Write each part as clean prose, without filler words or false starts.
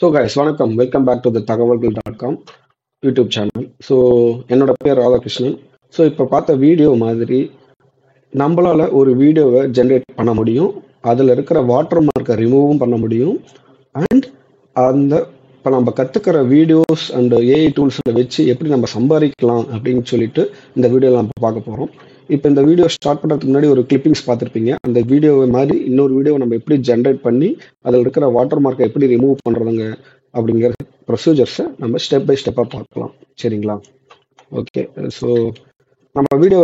So guys வணக்கம், welcome back to the தகவல்கள்.com YouTube channel. So என்னோட பேர் ராதாகிருஷ்ணன். ஸோ இப்போ பார்த்த வீடியோ மாதிரி நம்மளால் ஒரு வீடியோவை ஜென்ரேட் பண்ண முடியும், அதில் இருக்கிற வாட்டர் மார்க்கை ரிமூவும் பண்ண முடியும். அண்ட் அந்த இப்போ நம்ம கற்றுக்கிற வீடியோஸ் அண்ட் ஏஐ டூல்ஸில் வச்சு எப்படி நம்ம சம்பாதிக்கலாம் அப்படின்னு சொல்லிட்டு இந்த வீடியோவில் நம்ம பார்க்க போகிறோம். இப்போ இந்த வீடியோ ஸ்டார்ட் பண்ணுறதுக்கு முன்னாடி ஒரு கிளிப்பிங்ஸ் பார்த்துருப்பீங்க. அந்த வீடியோ மாதிரி இன்னொரு வீடியோ நம்ம எப்படி ஜென்ரேட் பண்ணி அதில் இருக்கிற வாட்டர் மார்க்கை எப்படி ரிமூவ் பண்ணுறதுங்க அப்படிங்கிற ப்ரொசீஜர்ஸை நம்ம ஸ்டெப் பை ஸ்டெப்பாக பார்க்கலாம். சரிங்களா? ஓகே. ஸோ நம்ம வீடியோ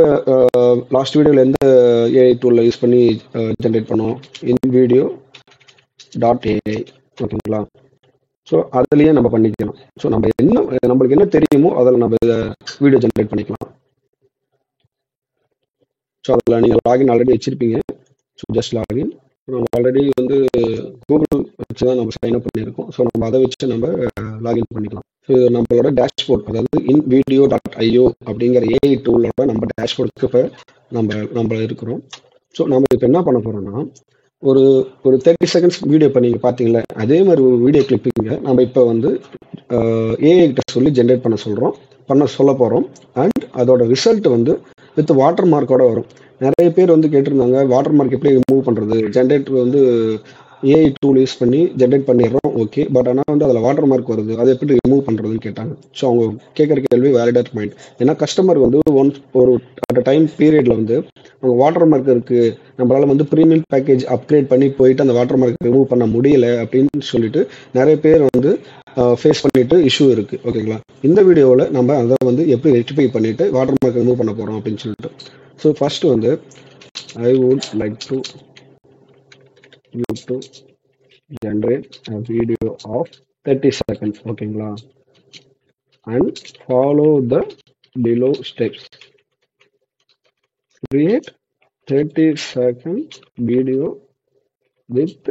லாஸ்ட் வீடியோவில் எந்த ஏஐ டூலில் யூஸ் பண்ணி ஜென்ரேட் பண்ணோம்? InVideo.ai. ஓகேங்களா? ஸோ அதுலேயே நம்ம பண்ணிக்கலாம். ஸோ நம்மளுக்கு என்ன தெரியுமோ அதில் நம்ம வீடியோ ஜென்ரேட் பண்ணிக்கலாம். ஸோ அதில் நீங்கள் லாகின் ஆல்ரெடி வச்சுருப்பீங்க. So just login. நம்ம ஆல்ரெடி கூகுள் வச்சு தான் நம்ம சைன் அப் பண்ணியிருக்கோம். ஸோ நம்ம அதை வச்சு நம்ம லாகின் பண்ணிக்கலாம். ஸோ நம்மளோட டேஷ்போர்ட், அதாவது InVideo.io அப்படிங்கிற ஏஐ டூலோட நம்ம டேஷ்போர்டுக்கு இப்போ நம்ம இருக்கிறோம். ஸோ நம்ம இப்போ என்ன பண்ண போகிறோம்னா, ஒரு 30 செகண்ட்ஸ் வீடியோ இப்போ நீங்கள் பார்த்தீங்களா, அதே மாதிரி ஒரு வீடியோ கிளிப்பிங்க நம்ம இப்போ ஏஐ கிட்ட சொல்லி ஜென்ரேட் பண்ண சொல்ல போகிறோம். அண்ட் அதோட ரிசல்ட் வித் வாட்டர் மார்க்கோட வரும். நிறைய பேர் கேட்டிருந்தாங்க, வாட்டர் மார்க் எப்படி ரிமூவ் பண்ணுறது, ஜென்ரேட்டர் ஏஐ டூல் யூஸ் பண்ணி ஜென்ரேட் பண்ணிடுறோம், ஓகே, பட் ஆனால் அதில் வாட்டர் மார்க் வருது, அதை எப்படி ரிமூவ் பண்ணுறதுன்னு கேட்டாங்க. ஸோ அவங்க கேட்குற கேள்வி வேலிடேட் பாயிண்ட். ஏன்னா கஸ்டமர் ஒரு அட் டைம் பீரியடில் அவங்க வாட்டர் மார்க் இருக்குது, நம்மளால் ப்ரீமியம் பேக்கேஜ் அப்கிரேட் பண்ணி போயிட்டு அந்த வாட்டர் மார்க் ரிமூவ் பண்ண முடியல அப்படின்னு சொல்லிட்டு நிறைய பேர் ஃபேஸ் பண்ணிட்டு இஷ்யூ இருக்குது. ஓகேங்களா? இந்த வீடியோவில் நம்ம அதை எப்படி ரெக்டிஃபை பண்ணிவிட்டு வாட்டர் மார்க் ரிமூவ் பண்ண போகிறோம் அப்படின்னு சொல்லிட்டு. So first I would like you to generate a video of 30 seconds. ஓகேங்களா? and follow the below steps. Create 30-second video with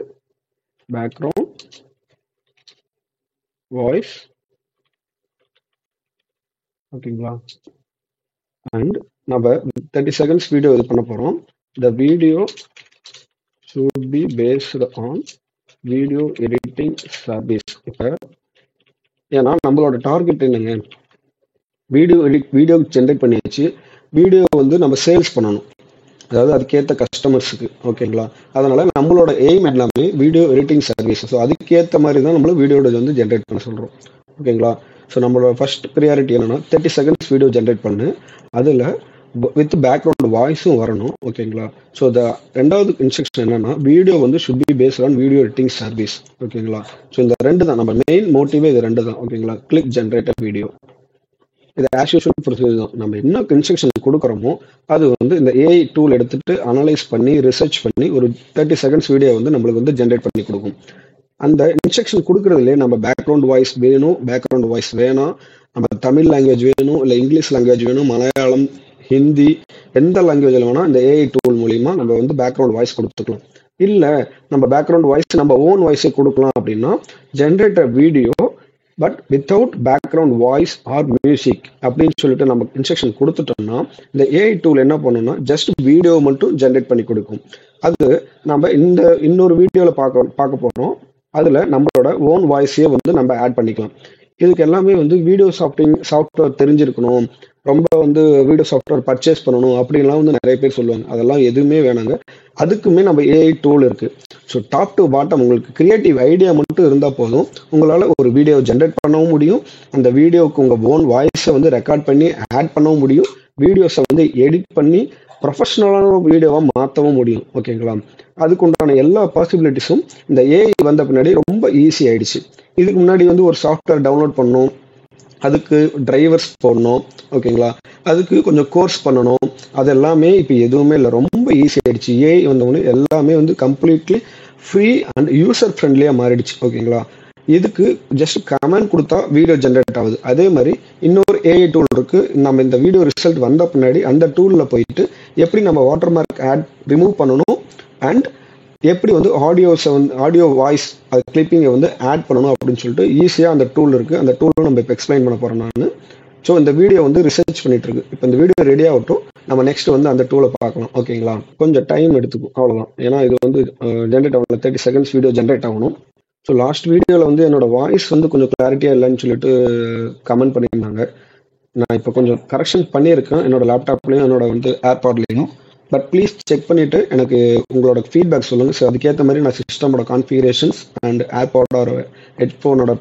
background voice. ஓகேங்களா? and நம்ம 30 செகண்ட்ஸ் வீடியோ இது பண்ண போகிறோம். The video should be based on video editing service. இப்போ ஏன்னா நம்மளோட target என்னங்க, வீடியோ ஜென்ரேட் பண்ணியாச்சு, வீடியோ நம்ம சேல்ஸ் பண்ணணும், அதாவது அதுக்கேற்ற கஸ்டமர்ஸுக்கு. ஓகேங்களா? அதனால நம்மளோட எய்ம் எல்லாமே வீடியோ எடிட்டிங் சர்வீஸ். ஸோ அதுக்கேற்ற மாதிரி தான் நம்மளும் வீடியோட ஜென்ரேட் பண்ண சொல்கிறோம். ஓகேங்களா? ஸோ நம்மளோட ஃபர்ஸ்ட் ப்ரியாரிட்டி என்னன்னா 30 செகண்ட்ஸ் வீடியோ ஜென்ரேட் பண்ணு, அதில் வித் பேக்ரவுண்ட் வாய்ஸும் வரணும். ஓகேங்களா? ஸோ ரெண்டாவது இன்ஸ்ட்ரக்ஷன் என்னன்னா, video should be based on video editing service. ஓகேங்களா? ஸோ இந்த ரெண்டு தான் நம்ம மெயின் மோட்டிவே, இது ரெண்டு தான். ஓகேங்களா? கிளிக் ஜென்ரேட்டர் வீடியோ, இது ஆஸ் யூஷுவல் ப்ரொசீஜர் தான். நம்ம என்ன இன்ஸ்ட்ரக்ஷன் கொடுக்குறோமோ அது இந்த ஏஐ டூல் எடுத்துட்டு அனலைஸ் பண்ணி ரிசர்ச் பண்ணி ஒரு 30 செகண்ட்ஸ் வீடியோ நம்மளுக்கு ஜென்ரேட் பண்ணி கொடுக்கும். அந்த இன்ஸ்ட்ரக்ஷன் கொடுக்குறதுலே நம்ம பேக்ரவுண்ட் வாய்ஸ் வேணும், பேக்ரவுண்ட் வாய்ஸ் வேணாம், நம்ம தமிழ் லாங்குவேஜ் வேணும், இல்லை இங்கிலீஷ் லாங்குவேஜ் வேணும், மலையாளம், ஹிந்தி, எந்த லாங்குவேஜில் வேணால் இந்த ஏஐ டூல் மூலிமா நம்ம பேக்ரவுண்ட் வாய்ஸ் கொடுத்துக்கலாம். இல்லை நம்ம பேக்ரவுண்ட் வாய்ஸ் நம்ம ஓன் வாய்ஸே கொடுக்கலாம் அப்படின்னா, generator video but without background voice or music அப்படின்னு சொல்லிட்டு நம்ம இன்ஸ்ட்ரக்ஷன் கொடுத்துட்டோம்னா, இந்த ஏஐ டூல் என்ன பண்ணணும்னா ஜஸ்ட் வீடியோ மட்டும் ஜென்ரேட் பண்ணி கொடுக்கும். அது நம்ம இன்னொரு வீடியோவில் பார்க்க போகிறோம். அதில் நம்மளோட ஓன் வாய்ஸையே நம்ம ஆட் பண்ணிக்கலாம். இதுக்கு எல்லாமே வீடியோ சாஃப்ட்வேர் தெரிஞ்சிருக்கணும், ரொம்ப வீடியோ சாஃப்ட்வேர் பர்ச்சேஸ் பண்ணணும் அப்படின்லாம் நிறைய பேர் சொல்லுவாங்க. அதெல்லாம் எதுவுமே வேணாங்க. அதுக்குமே நம்ம ஏஐ டூல் இருக்குது. ஸோ டாப் டு பாட்டம் உங்களுக்கு கிரியேட்டிவ் ஐடியா மட்டும் இருந்தால் போதும், உங்களால் ஒரு வீடியோ ஜென்ரேட் பண்ணவும் முடியும், அந்த வீடியோவுக்கு உங்கள் ஓன் வாய்ஸை ரெக்கார்ட் பண்ணி ஆட் பண்ணவும் முடியும், வீடியோஸை எடிட் பண்ணி ப்ரொஃபஷனலான வீடியோவாக மாற்றவும் முடியும். ஓகேங்களா? அதுக்கு உண்டான எல்லா பாசிபிலிட்டிஸும் இந்த ஏஐ வந்த பின்னாடி ரொம்ப ஈஸி ஆயிடுச்சு. இதுக்கு முன்னாடி ஒரு சாஃப்ட்வேர் டவுன்லோட் பண்ணணும், அதுக்கு டிரைவர்ஸ் போடணும், ஓகேங்களா, அதுக்கு கொஞ்சம் கோர்ஸ் பண்ணணும், அது எல்லாமே இப்போ எதுவுமே இல்லை, ரொம்ப ஈஸி ஆயிடுச்சு. ஏஐ வந்தவொடனே எல்லாமே கம்ப்ளீட்லி ஃப்ரீ அண்ட் யூசர் ஃப்ரெண்ட்லியாக மாறிடுச்சு. ஓகேங்களா? இதுக்கு ஜஸ்ட் கமெண்ட் கொடுத்தா வீடியோ ஜென்ரேட் ஆகுது. அதே மாதிரி இன்னொரு ஏஐ டூல் இருக்குது. நம்ம இந்த வீடியோ ரிசல்ட் வந்த பின்னாடி அந்த டூலில் போயிட்டு எப்படி நம்ம வாட்டர் மார்க் ஆட் ரிமூவ் பண்ணணும் அண்ட் எப்படி ஆடியோ வாய்ஸ் அது கிளிப்பிங்கை ஆட் பண்ணணும் அப்படின்னு சொல்லிட்டு ஈஸியாக அந்த டூல் இருக்குது. அந்த டூலை நம்ம இப்போ எக்ஸ்பிளைன் பண்ண போகிறோம் நான். ஸோ இந்த வீடியோ ரிசர்ச் பண்ணிட்டு இருக்கு. இப்போ இந்த வீடியோ ரெடி ஆகட்டும், நம்ம நெக்ஸ்ட் அந்த டூலை பார்க்கலாம். ஓகேங்களா? கொஞ்சம் டைம் எடுத்துக்கும், அவ்வளோதான். ஏன்னா இது ஜென்ரேட் ஆகணும், 30 செகண்ட்ஸ் வீடியோ ஜென்ரேட் ஆகணும். ஸோ லாஸ்ட் வீடியோவில் வந்து என்னோட வாய்ஸ் வந்து கொஞ்சம் கிளாரிட்டியாக இல்லைன்னு சொல்லிட்டு கமெண்ட் பண்ணியிருந்தாங்க. நான் இப்போ கொஞ்சம் கரெக்ஷன் பண்ணியிருக்கேன் என்னோட லேப்டாப்லையும் என்னோட வந்து ஏர்பாட்லையும். பட் ப்ளீஸ் செக் பண்ணிவிட்டு எனக்கு உங்களோட ஃபீட்பேக் சொல்லுங்கள். ஸோ அதுக்கேற்ற மாதிரி நான் சிஸ்டமோட கான்ஃபிகரேஷன்ஸ் அண்ட் ஏர்பாடோட ஹெட்ஃபோனோட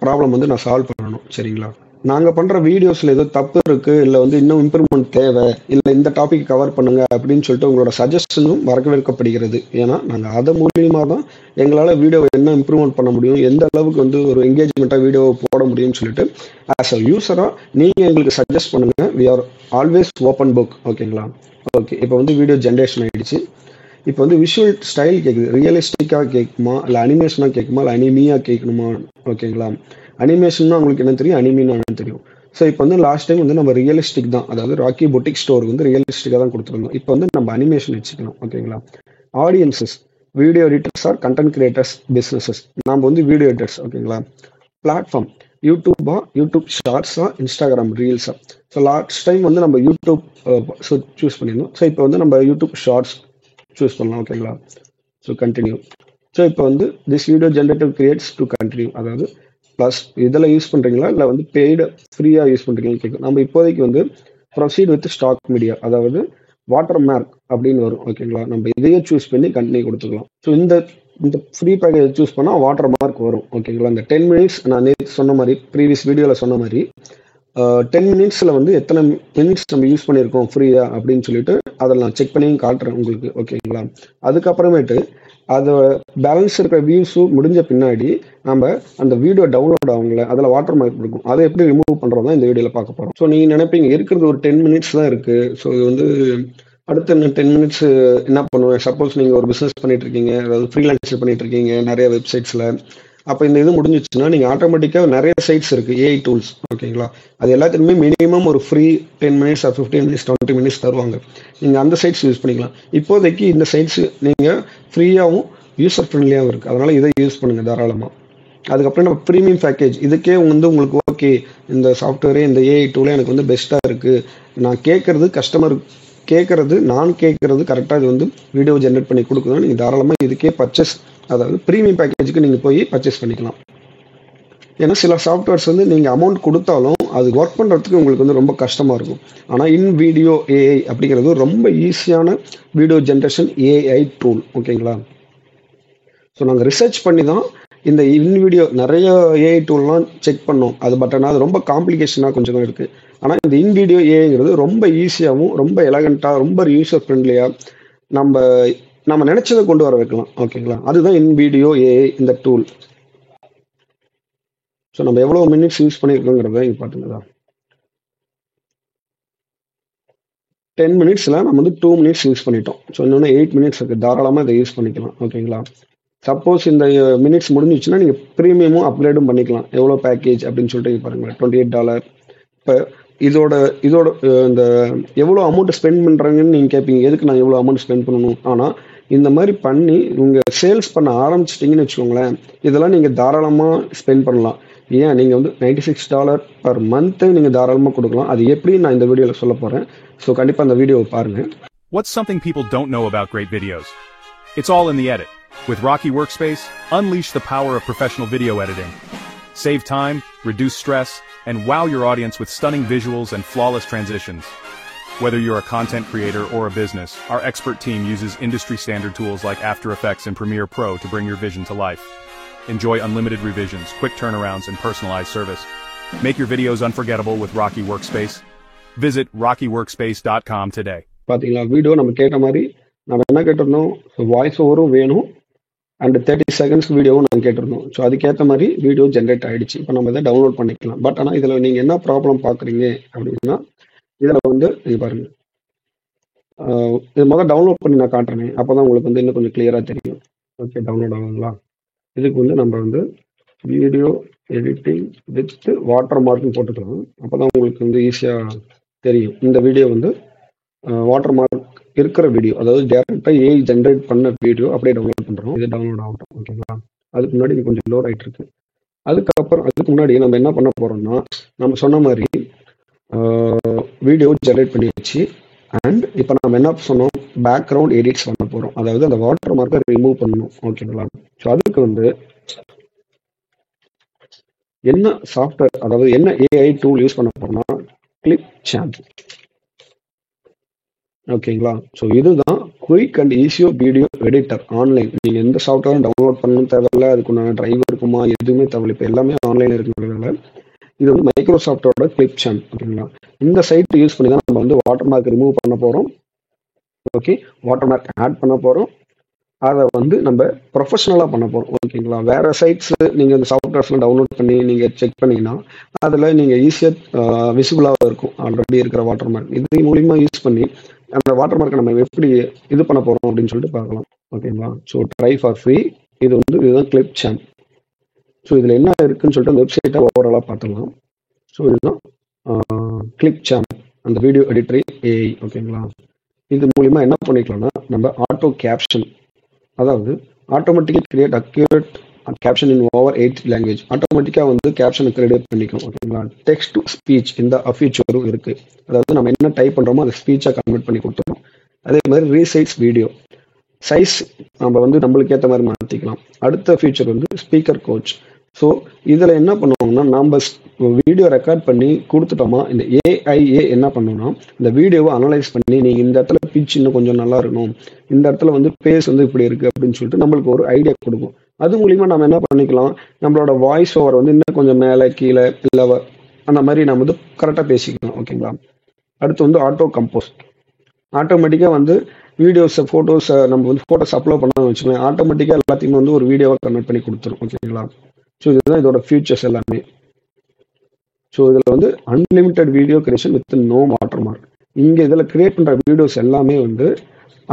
ப்ராப்ளம் வந்து நான் சால்வ் பண்ணணும். சரிங்களா? நாங்கள் பண்ணுற வீடியோஸில் ஏதோ தப்பு இருக்குது, இல்லை வந்து இன்னும் இம்ப்ரூவ்மெண்ட் தேவை, இல்லை இந்த டாபிக் கவர் பண்ணுங்க அப்படின்னு சொல்லிட்டு உங்களோட சஜஷனும் வரவேற்கப்படுகிறது. ஏன்னா நாங்கள் அது மூலியமாக தான் எங்களால் வீடியோவை என்ன இம்ப்ரூவ்மெண்ட் பண்ண முடியும், எந்த அளவுக்கு வந்து ஒரு என்கேஜ்மெண்ட்டாக வீடியோவை போட முடியும்னு சொல்லிட்டு ஆஸ் அ யூஸராக நீங்கள் எங்களுக்கு சஜஸ்ட் பண்ணுங்கள். We are always open book. ஓகேங்களா? ஓகே, இப்போ வந்து வீடியோ ஜென்ரேஷன் ஆகிடுச்சு. இப்போ வந்து விஷுவல் ஸ்டைல் கேட்குது. ரியலிஸ்டிக்காக கேட்குமா, இல்லை அனிமேஷனாக கேட்குமா, இல்லை அனிமியாக கேட்கணுமா? ஓகேங்களா? அனிமேஷன்னா உங்களுக்கு என்ன தெரியும், அனிமின்னு என்ன தெரியும். ஸோ இப்போ வந்து லாஸ்ட் டைம் வந்து நம்ம ரியலிஸ்டிக் தான், அதாவது ராக்கி பொட்டிக் ஸ்டோர் வந்து ரியலிஸ்டிக்காக தான் கொடுத்துருந்தோம். இப்போ வந்து நம்ம அனிமேஷன் வச்சுக்கணும். ஓகேங்களா? Audiences, video editors or content creators, businesses. நம்ம வந்து வீடியோ எடிட்டர்ஸ். ஓகேங்களா? பிளாட்ஃபார்ம், யூடியூபா, யூடியூப் ஷார்ட்ஸா, இன்ஸ்டாகிராம் ரீல்ஸா. ஸோ லாஸ்ட் டைம் வந்து நம்ம யூடியூப் சூஸ் பண்ணியிருந்தோம். ஸோ இப்போ வந்து நம்ம யூடியூப் ஷார்ட்ஸ் சூஸ் பண்ணலாம். ஓகேங்களா? So continue. ஸோ இப்போ வந்து this video generative creates to continue, அதாவது ப்ளஸ் இதில் யூஸ் பண்ணுறீங்களா இல்லை வந்து பெய்டு ஃப்ரீயாக யூஸ் பண்ணுறீங்கன்னு கேட்கும். நம்ம இப்போதைக்கு வந்து ப்ரொசீட் வித் ஸ்டாக் மீடியா, அதாவது வாட்டர் மார்க் அப்படின்னு வரும். ஓகேங்களா? நம்ம இதையே சூஸ் பண்ணி கண்டினியூ கொடுத்துக்கலாம். ஸோ இந்த ஃப்ரீ பேக்கேஜ் சூஸ் பண்ணால் வாட்டர் மார்க் வரும். ஓகேங்களா? இந்த 10 மினிட்ஸ் நான் நேற்று சொன்ன மாதிரி, ப்ரீவியஸ் வீடியோவில் சொன்ன மாதிரி 10 மினிட்ஸில் வந்து எத்தனை மினிட்ஸ் நம்ம யூஸ் பண்ணியிருக்கோம் ஃப்ரீயா அப்படின்னு சொல்லிட்டு அதில் நான் செக் பண்ணியும் காட்டுறேன் உங்களுக்கு. ஓகேங்களா? அதுக்கப்புறமேட்டு அதை பேலன்ஸ் இருக்கிற வியூஸும் முடிஞ்ச பின்னாடி நம்ம அந்த வீடியோ டவுன்லோட் ஆகுங்கள, அதில் வாட்டர் மார்க் இருக்கும். அதை எப்படி ரிமூவ் பண்ணுறோம் இந்த வீடியோவில் பார்க்க போகிறோம். ஸோ நீங்கள் நினைப்பீங்க இருக்கிறது ஒரு 10 மினிட்ஸ் தான் இருக்குது. ஸோ இது வந்து அடுத்த 10 மினிட்ஸ் என்ன பண்ணுவேன்? சப்போஸ் நீங்கள் ஒரு பிஸ்னஸ் பண்ணிட்டு இருக்கீங்க, அதாவது ஃப்ரீலான்சர் பண்ணிட்டு இருக்கீங்க நிறைய வெப்சைட்ஸில். அப்போ இந்த இது முடிஞ்சிச்சுன்னா நீங்கள் ஆட்டோமேட்டிக்காக நிறைய சைட்ஸ் இருக்குது, ஏஐ டூல்ஸ். ஓகேங்களா? அது எல்லாத்துக்குமே மினிமம் ஒரு free 10 minutes R 15 minutes 20 minutes தருவாங்க. நீங்கள் அந்த சைட்ஸ் யூஸ் பண்ணிக்கலாம். இப்போதைக்கு இந்த சைட்ஸ் நீங்கள் ஃப்ரீயாகவும் யூசர் ஃப்ரெண்ட்லியாகவும் இருக்குது. அதனால் இதை யூஸ் பண்ணுங்கள் தாராளமாக. அதுக்கப்புறம் நம்ம ப்ரீமியம் பேக்கேஜ், இதுக்கே வந்து உங்களுக்கு ஓகே இந்த சாஃப்ட்வேரே இந்த ஏஐ டூலே எனக்கு வந்து பெஸ்ட்டாக இருக்குது, நான் கேட்குறது கஸ்டமர் கேட்குறது நான் கேட்குறது கரெக்டாக இது வந்து வீடியோ ஜென்ரேட் பண்ணி கொடுக்கணும், நீங்கள் தாராளமாக இதுக்கே பர்ச்சேஸ், அதாவது ப்ரீமியம் பேக்கேஜுக்கு நீங்கள் போய் பர்ச்சேஸ் பண்ணிக்கலாம். ஏன்னா சில சாஃப்ட்வேர்ஸ் வந்து நீங்கள் அமௌண்ட் கொடுத்தாலும் அது ஒர்க் பண்ணுறதுக்கு உங்களுக்கு வந்து ரொம்ப கஷ்டமாக இருக்கும். ஆனால் இன் வீடியோ ஏஐ அப்படிங்கிறது ரொம்ப ஈஸியான வீடியோ ஜென்ரேஷன் ஏஐ டூல். ஓகேங்களா? ஸோ நாங்கள் ரிசர்ச் பண்ணி தான் இந்த இன் வீடியோ நிறைய ஏஐ டூல்லாம் செக் பண்ணோம். அது பட் ஆனால் அது ரொம்ப காம்ப்ளிகேஷனாக கொஞ்சம் இருக்குது. ஆனால் இந்த இன் வீடியோ ஏஐங்கிறது ரொம்ப ஈஸியாகவும் ரொம்ப எலகண்ட்டாக ரொம்ப யூசர் ஃப்ரெண்ட்லியாக நம்ம நினைச்சதை கொண்டு வர வைக்கலாம். ஓகேங்களா? அதுதான் இன் வீடியோ ஏஐ இந்த டூல். ஸோ நம்ம எவ்வளோ மினிட்ஸ் யூஸ் பண்ணியிருக்கோங்கிறத இங்கே பார்த்துங்களா. 10 மினிட்ஸில் நம்ம வந்து 2 மினிட்ஸ் யூஸ் பண்ணிட்டோம். ஸோ இன்னொன்று 8 மினிட்ஸ் இருக்குது, தாராளமாக இதை யூஸ் பண்ணிக்கலாம். ஓகேங்களா? சப்போஸ் இந்த மினிட்ஸ் முடிஞ்சிச்சுன்னா நீங்கள் ப்ரீமியமும் அப்கிரேடும் பண்ணிக்கலாம். எவ்வளோ பேக்கேஜ் அப்படின்னு சொல்லிட்டு பாருங்களேன், $28. இப்போ இதோட இந்த எவ்வளோ அமௌண்ட் ஸ்பெண்ட் பண்ணுறாங்கன்னு நீங்கள் கேட்பீங்க, எதுக்கு நான் எவ்வளோ அமௌண்ட் ஸ்பெண்ட் பண்ணணும். ஆனால் இந்த மாதிரி பண்ணி நீங்கள் சேல்ஸ் பண்ண ஆரம்பிச்சிட்டிங்கன்னு வச்சுக்கோங்களேன், இதெல்லாம் நீங்கள் தாராளமாக ஸ்பெண்ட் பண்ணலாம். ஏன் நீங்கள் வந்து $96 பர் மந்த்து நீங்கள் தாராளமாக கொடுக்கலாம். அது எப்படி நான் இந்த வீடியோவில் சொல்ல போகிறேன். ஸோ கண்டிப்பாக அந்த வீடியோவை பாருங்கள். What's something people don't know about great videos? It's all in the edit. With Rocky Workspace, unleash the power of professional video editing. Save time, reduce stress, and wow your audience with stunning visuals and flawless transitions. Whether you're a content creator or a business, our expert team uses industry-standard tools like After Effects and Premiere Pro to bring your vision to life. Enjoy unlimited revisions, quick turnarounds, and personalized service. Make your videos unforgettable with Rocky Workspace. Visit rockyworkspace.com today. பாத்தீங்களா, video நம்ம கேட்ட மாதிரி நம்ம என்ன கேட்டிருந்தோம், voice ஓவரும் வேணும் and 30 seconds வீடியோவும் நான் கேட்டிருந்தோம். ஸோ அதுக்கேற்ற மாதிரி வீடியோ ஜென்ரேட் ஆகிடுச்சு. இப்போ நம்ம இதை டவுன்லோட் பண்ணிக்கலாம். பட் ஆனால் இதில் நீங்கள் என்ன ப்ராப்ளம் பார்க்குறீங்க அப்படின்னா, இதில் வந்து நீங்கள் பாருங்கள், இது முதல் டவுன்லோட் பண்ணி நான் காட்டுறேன். அப்போ தான் உங்களுக்கு வந்து இன்னும் கொஞ்சம் கிளியராக தெரியும். ஓகே, டவுன்லோட் ஆகுங்களா? இதுக்கு வந்து நம்ம வந்து வீடியோ எடிட்டிங் வித் வாட்டர் மார்க்னு போட்டுக்கலாம். அப்போ தான் உங்களுக்கு வந்து ஈஸியாக தெரியும். இந்த வீடியோ வந்து வாட்டர் மார்க் இருக்கிற வீடியோ, அதாவது டேரெக்டாக ஏஐ ஜென்ரேட் பண்ண வீடியோ அப்படியே டவுன்லோட் பண்ணுறோம். இது டவுன்லோட் ஆகட்டும். ஓகேங்களா? அதுக்கு முன்னாடி இது கொஞ்சம் லோட் ஆகிட்டு இருக்கு. அதுக்கு முன்னாடி நம்ம என்ன பண்ண போகிறோம்னா, நம்ம சொன்ன மாதிரி வீடியோ ஜென்ரேட் பண்ணி வச்சு அண்ட் இப்போ நம்ம என்ன சொன்னோம், பேக்ரவுண்ட் எடிட்ஸ் பண்ண போகிறோம். அதாவது அந்த வாட்டர் மார்க்கை ரிமூவ் பண்ணணும். ஓகேங்களா? ஸோ அதுக்கு வந்து என்ன சாஃப்ட்வேர், அதாவது என்ன ஏஐ டூல் யூஸ் பண்ண போறோம்னா கிளிப்சாம்ப். ஓகேங்களா? ஸோ இதுதான் குயிக் அண்ட் ஈஸியோ வீடியோ எடிட்டர் ஆன்லைன். நீங்கள் எந்த சாஃப்ட்வேரும் டவுன்லோட் பண்ணணும் தேவையில்ல, அதுக்குண்டான டிரைவர் இருக்குமா எதுவுமே தேவையில்லை. இப்போ எல்லாமே ஆன்லைன் இருக்கிறதுனால இது வந்து மைக்ரோசாஃப்டோட கிளிப்சாம்ப். ஓகேங்களா? இந்த சைட் யூஸ் பண்ணி தான் நம்ம வந்து வாட்டர் மார்க் ரிமூவ் பண்ண போகிறோம். ஓகே, வாட்டர் மார்க் ஆட் பண்ண போகிறோம். அதை வந்து நம்ம ப்ரொஃபஷனலாக பண்ண போகிறோம். ஓகேங்களா? வேறு சைட்ஸ் நீங்கள் இந்த சாஃப்ட்வேர்ஸ்லாம் டவுன்லோட் பண்ணி நீங்கள் செக் பண்ணிங்கன்னா அதில் நீங்கள் ஈஸியாக விசிபிளாக இருக்கும் ஆல்ரெடி இருக்கிற வாட்டர் மார்க். இது மூலிமா யூஸ் பண்ணி அந்த வாட்டர் மார்க்கை நம்ம எப்படி இது பண்ண போகிறோம் அப்படின்னு சொல்லிட்டு பார்க்கலாம். ஓகேங்களா? So try for free. இதுதான் கிளிப்சாம்ப். ஸோ இதில் என்ன இருக்குன்னு சொல்லிட்டு அந்த வெப்சைட்டை ஓவராலாக பார்த்துக்கலாம். ஸோ இதுதான் கிளிப்சாம்ப், அந்த வீடியோ எடிட்டரி ஏஐ. ஓகேங்களா? இது மூலிமா என்ன பண்ணிக்கலாம்னா நம்ம ஆட்டோ கேப்ஷன், அதாவது ஆட்டோமேட்டிக்காக கிரியேட் அக்யூரேட் கேப்ஷன் இன் ஓவர் 8 லாங்குவேஜ். ஆட்டோமேட்டிக்காக வந்து கேப்ஷனை கிரியேட் பண்ணிக்கும். ஓகேங்களா? டெக்ஸ்ட் டு ஸ்பீச் இந்த ஃபீச்சரும் இருக்கு. அதாவது நம்ம என்ன டைப் பண்ணுறோமோ அதை ஸ்பீச்சாக கன்வெர்ட் பண்ணி கொடுத்துரும். அதே மாதிரி ரீசைஸ் வீடியோ சைஸ் நம்ம வந்து நம்மளுக்கு ஏற்ற மாதிரி மாற்றிக்கலாம். அடுத்த ஃபீச்சர் வந்து ஸ்பீக்கர் கோச். ஸோ இதில் என்ன பண்ணுவோம்னா நம்ம வீடியோ ரெக்கார்ட் பண்ணி கொடுத்துட்டோமா இந்த ஏஐஏ என்ன பண்ணுவோம்னா இந்த வீடியோவை அனலைஸ் பண்ணி நீங்கள் இந்த இடத்துல பிச் இன்னும் கொஞ்சம் நல்லா இருக்கணும், இந்த இடத்துல வந்து பேஸ் வந்து இப்படி இருக்குது அப்படின்னு சொல்லிட்டு நம்மளுக்கு ஒரு ஐடியா கொடுக்கும். அது மூலிமா நம்ம என்ன பண்ணிக்கலாம், நம்மளோட வாய்ஸ் ஓவர் வந்து இன்னும் கொஞ்சம் மேலே கீழே இல்லை அந்த மாதிரி நம்ம வந்து கரெக்டாக பேசிக்கலாம். ஓகேங்களா? அடுத்து வந்து ஆட்டோ கம்போஸ். ஆட்டோமேட்டிக்காக வந்து வீடியோஸை ஃபோட்டோஸை நம்ம வந்து ஃபோட்டோஸ் அப்லோட் பண்ணான்னு வச்சுக்கோங்க, ஆட்டோமேட்டிக்காக எல்லாத்தையுமே வந்து ஒரு வீடியோவை கன்வெர்ட் பண்ணி கொடுத்துரும். ஓகேங்களா? ஸோ இதுதான் இதோட ஃபியூச்சர்ஸ் எல்லாமே. ஸோ இதில் வந்து unlimited video creation with no watermark. இங்கே இதில் கிரியேட் பண்ணுற வீடியோஸ் எல்லாமே வந்து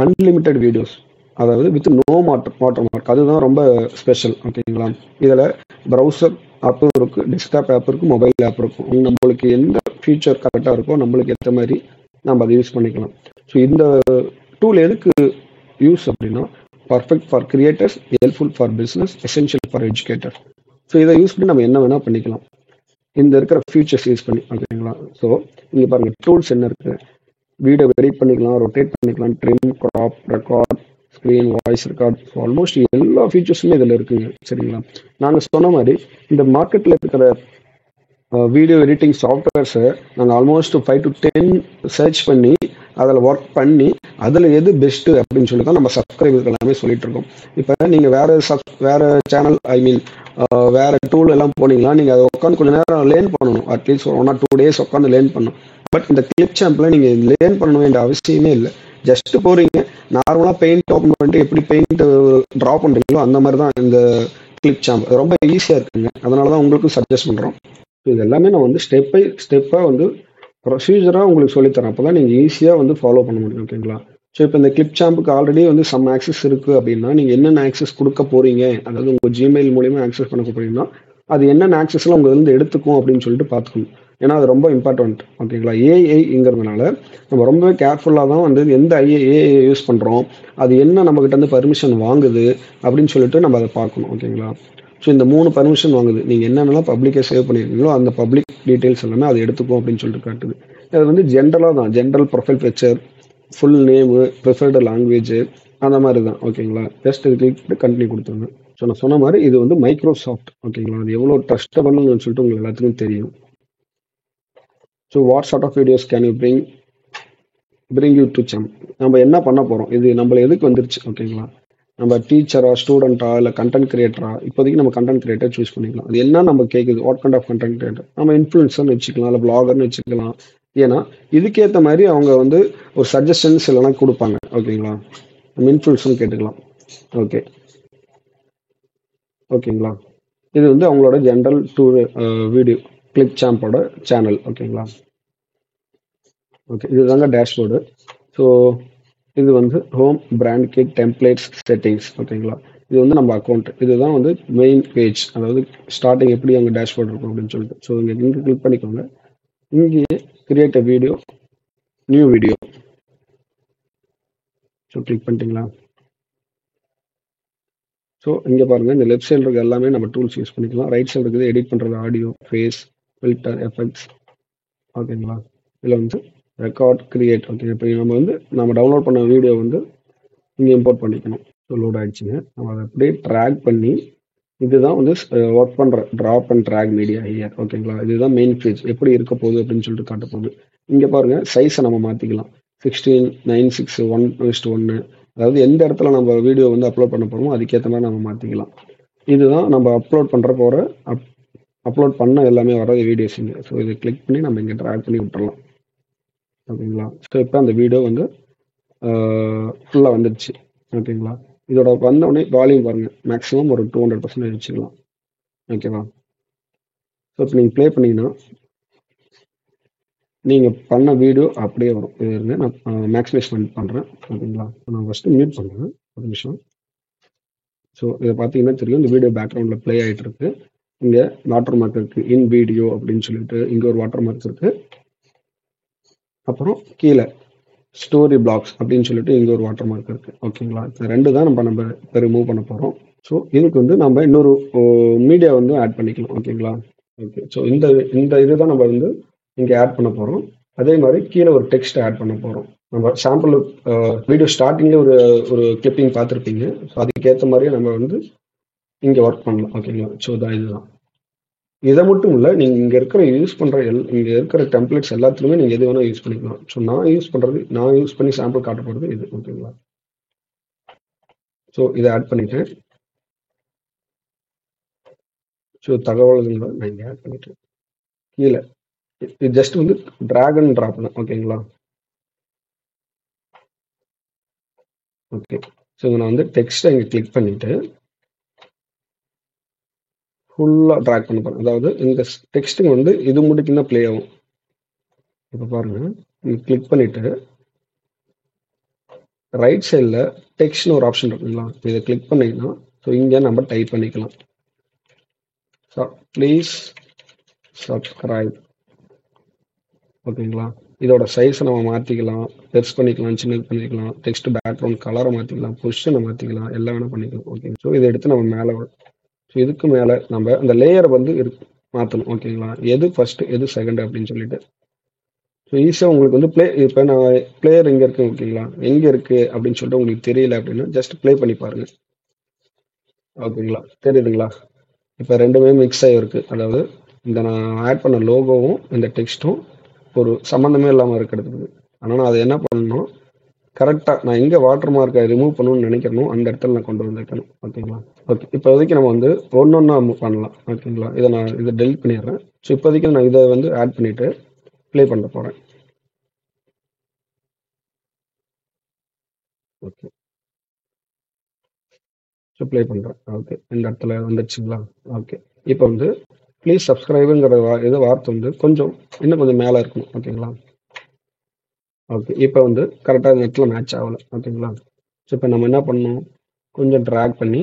அன்லிமிட்டெட் வீடியோஸ், அதாவது வித் நோ வாட்டர் மார்க். அதுதான் ரொம்ப ஸ்பெஷல். ஓகேங்களா? இதில் ப்ரௌசர் ஆப்பும் இருக்குது, டெஸ்க்டாப் ஆப் இருக்குது, மொபைல் ஆப் இருக்கும். நம்மளுக்கு எந்த ஃபீச்சர் கரெக்டாக இருக்கோ நம்மளுக்கு ஏற்ற மாதிரி நம்ம அதை யூஸ் பண்ணிக்கலாம். ஸோ இந்த டூல் எதுக்கு யூஸ் அப்படின்னா perfect for creators, helpful for business, essential for educator. So இதை யூஸ் பண்ணி நம்ம என்ன வேணால் பண்ணிக்கலாம் இந்த இருக்கிற ஃபீச்சர்ஸ் யூஸ் பண்ணி. ஓகேங்களா? ஸோ இங்கே பாருங்கள் டூல்ஸ் என்ன இருக்குது. வீடியோ எடிட் பண்ணிக்கலாம், ரொட்டேட் பண்ணிக்கலாம், trim, crop, record, screen, voice record. So almost எல்லா ஃபீச்சர்ஸுமே இதில் இருக்குங்க. சரிங்களா? நாங்கள் சொன்ன மாதிரி இந்த மார்க்கெட்டில் இருக்கிற வீடியோ எடிட்டிங் சாஃப்ட்வேர்ஸை நாங்கள் ஆல்மோஸ்ட் 5 to 10 சர்ச் பண்ணி அதில் ஒர்க் பண்ணி அதில் எது பெஸ்ட்டு அப்படின்னு சொல்லி தான் நம்ம சப்ஸ்கிரைபர்கள் எல்லாமே சொல்லிட்டு இருக்கோம். இப்போ நீங்கள் வேறு சேனல் வேறு டூல் எல்லாம் போனீங்கன்னா நீங்கள் அதை உட்காந்து கொஞ்சம் நேரம் லேர்ன் பண்ணணும். அட்லீஸ்ட் 1 or 2 days உட்காந்து லேர்ன் பண்ணணும். பட் இந்த கிளிப்சாம்பில் நீங்கள் லேர்ன் பண்ண வேண்டிய அவசியமே இல்லை. ஜஸ்ட் போகிறீங்க, நார்மலாக பெயிண்ட் ஓப்பன் பண்ணிட்டு எப்படி பெயிண்ட் ட்ரா பண்ணுறீங்களோ அந்த மாதிரி தான் இந்த கிளிப்சாம்ப். ரொம்ப ஈஸியாக இருக்குங்க. அதனால தான் உங்களுக்கு சஜஸ்ட் பண்ணுறோம். இது எல்லாமே நான் வந்து ஸ்டெப் பை ஸ்டெப்பாக வந்து ப்ரொசீஜராக உங்களுக்கு சொல்லித்தரேன். அப்போ தான் நீங்கள் ஈஸியாக வந்து ஃபாலோ பண்ண முடியும். ஓகேங்களா? ஸோ இப்போ இந்த கிளிப்சாம்புக்கு ஆல்ரெடி வந்து சம் ஆக்சஸ் இருக்குது அப்படின்னா நீங்கள் என்னென்ன ஆக்சஸ் கொடுக்க போகிறீங்க, அதாவது உங்கள் ஜிமெயில் மூலிமா ஆக்சஸ் பண்ண போகிறீங்கன்னா அது என்னென்ன ஆக்சஸ்லாம் உங்கள் வந்து எடுத்துக்கும் அப்படின்னு சொல்லிட்டு பார்த்துக்கணும். ஏன்னா அது ரொம்ப இம்பார்ட்டன்ட். ஓகேங்களா? ஏஐங்கிறதுனால நம்ம ரொம்பவே கேர்ஃபுல்லாக தான் வந்து எந்த ஏஐ யூஸ் பண்ணுறோம், அது என்ன நம்மக்கிட்ட வந்து பர்மிஷன் வாங்குது அப்படின்னு சொல்லிட்டு நம்ம அதை பார்க்கணும். ஓகேங்களா? ஸோ இந்த 3 பர்மிஷன் வாங்குது. நீங்கள் என்னென்னலாம் பப்ளிக்காக சேவ் பண்ணியிருக்கீங்களோ அந்த பப்ளிக் டீட்டெயில்ஸ் எல்லாமே அதை எடுத்துக்கும் அப்படின்னு சொல்லிட்டு காட்டுது. அது வந்து ஜென்ரலாக தான், general profile picture, full name, preferred language, அந்த மாதிரி தான். ஓகேங்களா? ஜஸ்ட் இது கிளிக் பண்ணி கண்டினியூ கொடுத்துருங்க. ஸோ நான் சொன்ன மாதிரி இது வந்து மைக்ரோசாஃப்ட். ஓகேங்களா? அது எவ்வளோ ட்ரஸ்டபிள்னு சொல்லிட்டு உங்களுக்கு எல்லாத்துக்கும் தெரியும். So what sort of videos can you bring you to champ. நம்ம என்ன பண்ண போகிறோம், இது நம்மள எதுக்கு வந்துருச்சு. ஓகேங்களா? நம்ம டீச்சரா, ஸ்டூடெண்ட்டா, இல்லை கண்டென்ட் கிரியேட்டரா? இப்போதைக்கு நம்ம கண்டென்ட் கிரியேட்டர் சூஸ் பண்ணிக்கலாம். அது என்ன நம்ம கேட்குது, what kind of content creator. நம்ம இன்ஃப்ளூயன்சர்னு வச்சுக்கலாம், இல்லை பிளாகர்னு வச்சுக்கலாம். ஏன்னா இதுக்கேற்ற மாதிரி அவங்க வந்து ஒரு சஜஷன்ஸ் இல்லைனா கொடுப்பாங்க. ஓகேங்களா? நம்ம இன்ஃப்ளூயன்சர்னு கேட்டுக்கலாம். ஓகேங்களா? இது வந்து அவங்களோட ஜென்ரல் வீடியோ கிளிப்சாம்போட சேனல். ஓகேங்களா? ஓகே, இதுதாங்க டேஷ்போர்டு. ஸோ இது வந்து home, brand kit, templates, settings. ஓகேங்களா? இது வந்து நம்ம அக்கௌண்ட். இதுதான் வந்து மெயின் பேஜ், அதாவது ஸ்டார்டிங் எப்படி அவங்க டேஷ்போர்ட் இருக்கும் அப்படின்னு சொல்லிட்டு. ஸோ இங்கே கிளிக் பண்ணிக்கோங்க. இங்கேயே create a video, new video. So click பண்ணிட்டீங்களா? ஸோ இங்கே பாருங்கள், இந்த லெஃப்ட் சைடில் இருக்க எல்லாமே நம்ம டூல்ஸ் யூஸ் பண்ணிக்கலாம். ரைட் சைடு இருக்குது எடிட் பண்ணுறது, ஆடியோ, ஃபேஸ், ஃபில்டர், எஃபெக்ட்ஸ். ஓகேங்களா? இதில் வந்து ரெக்கார்ட், கிரியேட். ஓகே, இப்போ நம்ம டவுன்லோட் பண்ண வீடியோ வந்து இங்கே இம்போர்ட் பண்ணிக்கணும். ஸோ லோட் ஆகிடுச்சுங்க. நம்ம அதை அப்படியே ட்ராக் பண்ணி இதுதான் வந்து ஒர்க் பண்ணுற drop and drag media here. ஓகேங்களா, இதுதான் மெயின் பேஜ் எப்படி இருக்க போகுது அப்படின்னு சொல்லிட்டு காட்ட போகுது. இங்கே பாருங்கள், சைஸை நம்ம மாற்றிக்கலாம். 16:9:6 1:1. அதாவது எந்த இடத்துல நம்ம வீடியோ வந்து அப்லோட் பண்ண போகிறோமோ அதுக்கேற்ற மாதிரி நம்ம மாற்றிக்கலாம். இதுதான் நம்ம அப்லோட் பண்ணுற போகிற அப்லோட் பண்ண எல்லாமே வர வீடியோஸ் இங்கே. ஸோ இதை கிளிக் பண்ணி நம்ம இங்கே ட்ராக் பண்ணி விட்டுறலாம். ஓகேங்களா, ஸோ இப்போ அந்த வீடியோ வந்து ஃபுல்லாக வந்துடுச்சு. ஓகேங்களா, இதோட வந்தோடனே வால்யூம் பாருங்கள், மேக்ஸிமம் ஒரு 200% வச்சுக்கலாம். ஓகேவா, ஸோ இப்போ நீங்கள் ப்ளே பண்ணிங்கன்னா நீங்கள் பண்ண வீடியோ அப்படியே வரும். இது இருங்க, நான் மேக்ஸிமைஸ் பண்ணுறேன். ஓகேங்களா, நான் ஃபஸ்ட்டு மியூட் பண்ணுறேன் ஒரு நிமிஷம். ஸோ இதை பார்த்தீங்கன்னா தெரியும், இந்த வீடியோ பேக்ரவுண்டில் ப்ளே ஆகிட்டு இருக்கு. இங்கே வாட்டர் மார்க் இருக்குது, இன் வீடியோ அப்படின்னு சொல்லிட்டு இங்கே ஒரு வாட்டர் மார்க் இருக்குது. அப்புறம் கீழே ஸ்டோரி பிளாக்ஸ் அப்படின்னு சொல்லிட்டு இங்கே ஒரு வாட்டர் மார்க் இருக்குது. ஓகேங்களா, இந்த ரெண்டு தான் நம்ம இப்போ ரிமூவ் பண்ண போகிறோம். ஸோ இதுக்கு வந்து நம்ம இன்னொரு மீடியா வந்து ஆட் பண்ணிக்கலாம். ஓகேங்களா, ஓகே. ஸோ இந்த இதுதான் நம்ம வந்து இங்கே ஆட் பண்ண போகிறோம். அதே மாதிரி கீழே ஒரு டெக்ஸ்ட் ஆட் பண்ண போகிறோம். நம்ம சாம்பிள் வீடியோ ஸ்டார்டிங்கில் ஒரு கிளிப்பிங் பார்த்துருப்பீங்க. ஸோ அதுக்கேற்ற மாதிரியே நம்ம வந்து இங்கே ஒர்க் பண்ணலாம். ஓகேங்களா, ஸோ இதுதான். இதை மட்டும் இல்லை, நீங்கள் இங்கே இருக்கிற யூஸ் பண்ணுற இங்கே இருக்கிற டெம்ப்ளேட்ஸ் எல்லாத்துலேயுமே நீங்கள் எது வேணால் யூஸ் பண்ணிக்கலாம். ஸோ நான் யூஸ் பண்ணி சாம்பிள் காட்ட போகிறது இது. ஓகேங்களா, ஸோ இதை ஆட் பண்ணிட்டேன். ஸோ தகவல்களை நான் இங்கே ஆட் பண்ணிட்டேன். கீழே இது ஜஸ்ட் வந்து ட்ராக் அண்ட் ட்ராப் தான். ஓகேங்களா, ஓகே. ஸோ நான் வந்து டெக்ஸ்ட்டை இங்கே கிளிக் பண்ணிவிட்டு ஃபுல்லாக ட்ராக் பண்ண போகிறேன். அதாவது இந்த டெக்ஸ்ட்டுங்க வந்து இது முடிக்கும் தான் ப்ளே ஆகும். இப்போ பாருங்கள், நீங்கள் கிளிக் பண்ணிவிட்டு ரைட் சைடில் டெக்ஸ்ட்னு ஒரு ஆப்ஷன் இருக்குங்களா, இதை கிளிக் பண்ணிங்கன்னா ஸோ இங்கே நம்ம டைப் பண்ணிக்கலாம். So please subscribe. ஓகேங்களா, இதோட சைஸை நம்ம மாற்றிக்கலாம், பெருசு பண்ணிக்கலாம், சின்னது பண்ணிக்கலாம், டெக்ஸ்ட் பேக்ரவுண்ட் கலரை மாற்றிக்கலாம், பொசிஷனை மாற்றிக்கலாம், எல்லாம் வேணால் பண்ணிக்கலாம். ஓகே, ஸோ இதை எடுத்து நம்ம மேலே ஸோ இதுக்கு மேலே நம்ம அந்த லேயரை வந்து மாற்றணும். ஓகேங்களா, எது ஃபஸ்ட்டு எது செகண்ட் அப்படின்னு சொல்லிட்டு ஸோ ஈஸியாக உங்களுக்கு வந்து இப்போ நான் பிளேயர் எங்கே இருக்குது, ஓகேங்களா, எங்கே இருக்குது அப்படின்னு சொல்லிட்டு உங்களுக்கு தெரியல அப்படின்னா ஜஸ்ட் ப்ளே பண்ணி பாருங்கள். ஓகேங்களா, தெரியுதுங்களா, இப்போ ரெண்டுமே மிக்ஸ் ஆகிருக்கு. அதாவது இந்த நான் ஆட் பண்ண லோகோவும் இந்த டெக்ஸ்ட்டும் ஒரு சம்மந்தமே இல்லாமல் இருக்கிறது. ஆனால் நான் அதை என்ன பண்ணணும், கரெக்டாக நான் எங்கே வாட்டர் மார்க்கை ரிமூவ் பண்ணணும்னு நினைக்கிறனோ அந்த இடத்துல நான் கொண்டு வந்துருக்கணும். ஓகேங்களா, ஓகே. இப்போதைக்கு நம்ம வந்து ஒன்றா பண்ணலாம். ஓகேங்களா, இதை டெலிட் பண்ணிடுறேன். ஸோ இப்போதைக்கு நான் இதை வந்து ஆட் பண்ணிவிட்டு ப்ளே பண்ண போகிறேன். ஓகே, ஸோ ப்ளே பண்ணுறேன். ஓகே, இந்த இடத்துல வந்துடுச்சுங்களா. ஓகே, இப்போ வந்து ப்ளீஸ் சப்ஸ்கிரைபுங்கிற வார்த்தை வந்து இன்னும் கொஞ்சம் மேலே இருக்கணும். ஓகேங்களா, ஓகே. இப்போ வந்து கரெக்டாக இந்த இடத்துல மேட்ச் ஆகலை. ஓகேங்களா, ஸோ இப்போ நம்ம என்ன பண்ணணும், கொஞ்சம் ட்ராக் பண்ணி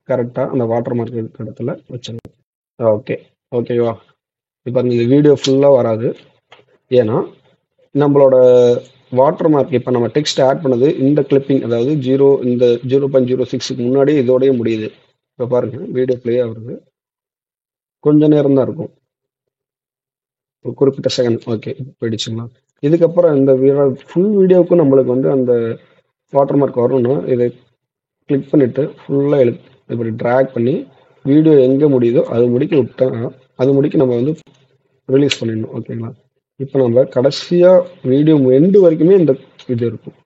கரெக்டாக அந்த வாட்டர் மார்க் இருக்கிற இடத்துல வச்சிடணும். ஓகே, ஓகேவா. இப்போ இந்த வீடியோ ஃபுல்லாக வராது, ஏன்னா நம்மளோட வாட்டர் மார்க் இப்போ நம்ம டெக்ஸ்ட் ஆட் பண்ணது இந்த கிளிப்பிங், அதாவது இந்த 0.06க்கு முன்னாடி இதோடய முடியுது. இப்போ பாருங்கள், வீடியோ ப்ளே ஆகுறது கொஞ்ச நேரம் தான் இருக்கும், ஒரு குறிப்பிட்ட செகண்ட். ஓகே, போயிடுச்சுங்களா. இதுக்கப்புறம் இந்த ஃபுல் வீடியோவுக்கும் நம்மளுக்கு வந்து அந்த வாட்டர் மார்க் வரணும்னா இதை கிளிக் பண்ணிவிட்டு ஃபுல்லாக இப்படி ட்ராக் பண்ணி வீடியோ எங்கே முடியுதோ அது முடிக்க நம்ம வந்து ரிலீஸ் பண்ணிடணும். ஓகேங்களா, இப்போ நம்ம கடைசியாக வீடியோ எண்டு வரைக்குமே இந்த இது இருக்கும்.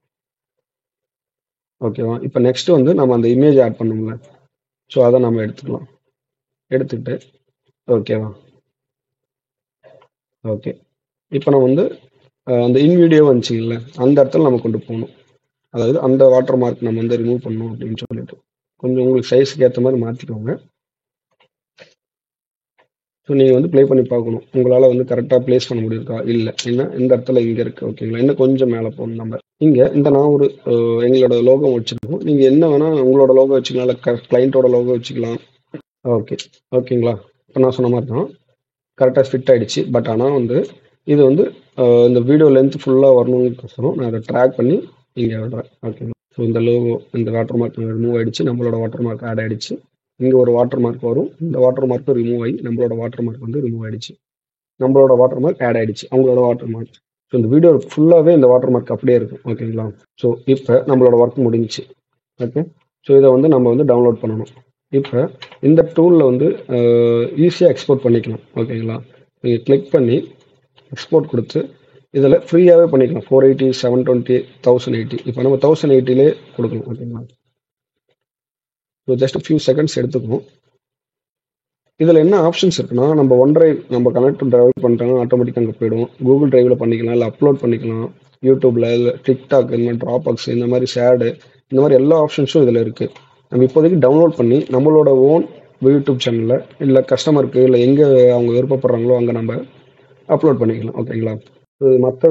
ஓகேவா, இப்போ நெக்ஸ்ட் வந்து நம்ம அந்த இமேஜ் ஆட் பண்ணோம்ல, ஸோ அதை நம்ம எடுத்துக்கிட்டு ஓகேவா. ஓகே, இப்போ நம்ம வந்து அந்த இன் வீடியோ வந்துச்சிங்கள அந்த இடத்துல நம்ம கொண்டு போகணும். அதாவது அந்த வாட்டர் மார்க் நம்ம வந்து ரிமூவ் பண்ணணும் அப்படின்னு சொல்லிட்டு கொஞ்சம் உங்களுக்கு சைஸுக்கு ஏற்ற மாதிரி மாற்றிக்கோங்க. ஸோ நீங்கள் வந்து ப்ளே பண்ணி பார்க்கணும், உங்களால் வந்து கரெக்டாக ப்ளேஸ் பண்ண முடியிருக்கா இல்லை. ஏன்னா இந்த இடத்துல இங்கே இருக்குது. ஓகேங்களா, இன்னும் கொஞ்சம் மேலே போகணும். நம்ம இங்கே நான் ஒரு எங்களோட லோகோ வச்சுருக்கோம். நீங்கள் என்ன வேணால் உங்களோட லோகோ வச்சுக்கலாம், இல்லை கிளைண்ட்டோட லோகோ வச்சுக்கலாம். ஓகே, ஓகேங்களா. இப்போ நான் சொன்ன மாதிரி தான் கரெக்டாக ஃபிட் ஆகிடுச்சு. பட் ஆனால் வந்து இது வந்து இந்த வீடியோ லென்த் ஃபுல்லாக வரணுங்கிறதுக்கோசரம் நான் அதை ட்ராக் பண்ணி இங்கே விடுறேன். ஓகேங்களா, ஸோ இந்த லோகோ இந்த வாட்டர் மார்க் ரிமூவ் ஆகிடுச்சு, நம்மளோட வாட்டர் மார்க் ஆட் ஆகிடுச்சு. இங்கே ஒரு வாட்டர் மார்க் வரும், இந்த வாட்டர் மார்க்கும் ரிமூவ் ஆகி நம்மளோட வாட்டர் மார்க் வந்து ரிமூவ் ஆகிடுச்சு, நம்மளோட வாட்டர் மார்க் ஆட் ஆகிடுச்சு, அவங்களோட வாட்டர் மார்க். ஸோ இந்த வீடியோ ஃபுல்லாகவே இந்த வாட்டர் மார்க் அப்படியே இருக்கும். ஓகேங்களா, ஸோ இப்போ நம்மளோட ஒர்க் முடிஞ்சிச்சு. ஓகே, ஸோ இதை வந்து நம்ம வந்து டவுன்லோட் பண்ணணும். இப்போ இந்த டூலில் வந்து ஈஸியாக எக்ஸ்போர்ட் பண்ணிக்கலாம். ஓகேங்களா, நீங்கள் கிளிக் பண்ணி எக்ஸ்போர்ட் கொடுத்து இதில் ஃப்ரீயாகவே பண்ணிக்கலாம். 480, 720, 1080. இப்போ நம்ம 1080லே கொடுக்கலாம். ஓகேங்களா, ஸோ ஜஸ்ட் ஃபியூ செகண்ட்ஸ் எடுத்துக்கணும். இதில் என்ன ஆப்ஷன்ஸ் இருக்குன்னா, நம்ம OneDrive நம்ம கனெக்ட் டிரைவ் பண்ணிட்டோம்னா ஆட்டோமேட்டிக்காக அங்கே போயிடும். கூகுள் டிரைவில் பண்ணிக்கலாம், இல்லை அப்லோட் பண்ணிக்கலாம். யூடியூப்ல, இல்லை டிக்டாக், இந்த மாதிரி ட்ராபாக்ஸ், இந்த மாதிரி ஷேடு, இந்த மாதிரி எல்லா ஆப்ஷன்ஸும் இதில் இருக்குது. நம்ம இப்போதைக்கு டவுன்லோட் பண்ணி நம்மளோட ஓன் யூடியூப் சேனலில், இல்லை கஸ்டமருக்கு, இல்லை எங்கே அவங்க விருப்பப்படுறாங்களோ அங்கே நம்ம அப்லோட் பண்ணிக்கலாம். ஓகேங்களா, மற்ற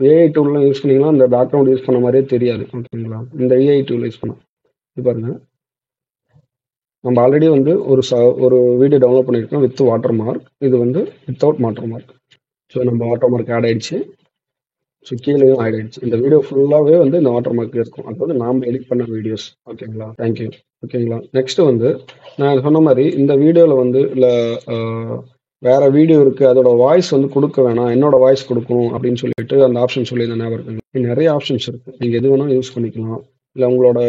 ஏஐ டூல்லாம் யூஸ் பண்ணிங்கன்னா அந்த பேக்ரவுண்ட் யூஸ் பண்ண மாதிரியே தெரியாது. ஓகேங்களா, இந்த ஏஐ டூல் யூஸ் பண்ணலாம். இப்போ பாருங்க, நம்ம ஆல்ரெடி வந்து ஒரு வீடியோ டவுன்லோட் பண்ணியிருக்கோம் வித் வாட்டர் மார்க். இது வந்து வித்தவுட் வாட்டர் மார்க். ஸோ நம்ம வாட்டர் மார்க் ஆட் ஆயிடுச்சு. ஸோ கீழேயும் ஆட் ஆயிடுச்சு. இந்த வீடியோ ஃபுல்லாகவே வந்து இந்த வாட்டர் மார்க் இருக்கும். அதாவது நாம் எடிட் பண்ண வீடியோஸ். ஓகேங்களா, தேங்க்யூ. ஓகேங்களா, நெக்ஸ்ட் வந்து நான் சொன்ன மாதிரி இந்த வீடியோவில் வந்து இல்லை வேற வீடியோ இருக்குது, அதோட வாய்ஸ் வந்து கொடுக்க வேணாம், என்னோட வாய்ஸ் கொடுக்கணும் அப்படின்னு சொல்லிட்டு அந்த ஆப்ஷன் சொல்லியிருந்த ஞாபகம் இருக்குங்க. நிறைய ஆப்ஷன்ஸ் இருக்குது, நீங்கள் எது வேணால் யூஸ் பண்ணிக்கலாம். இல்லை உங்களோட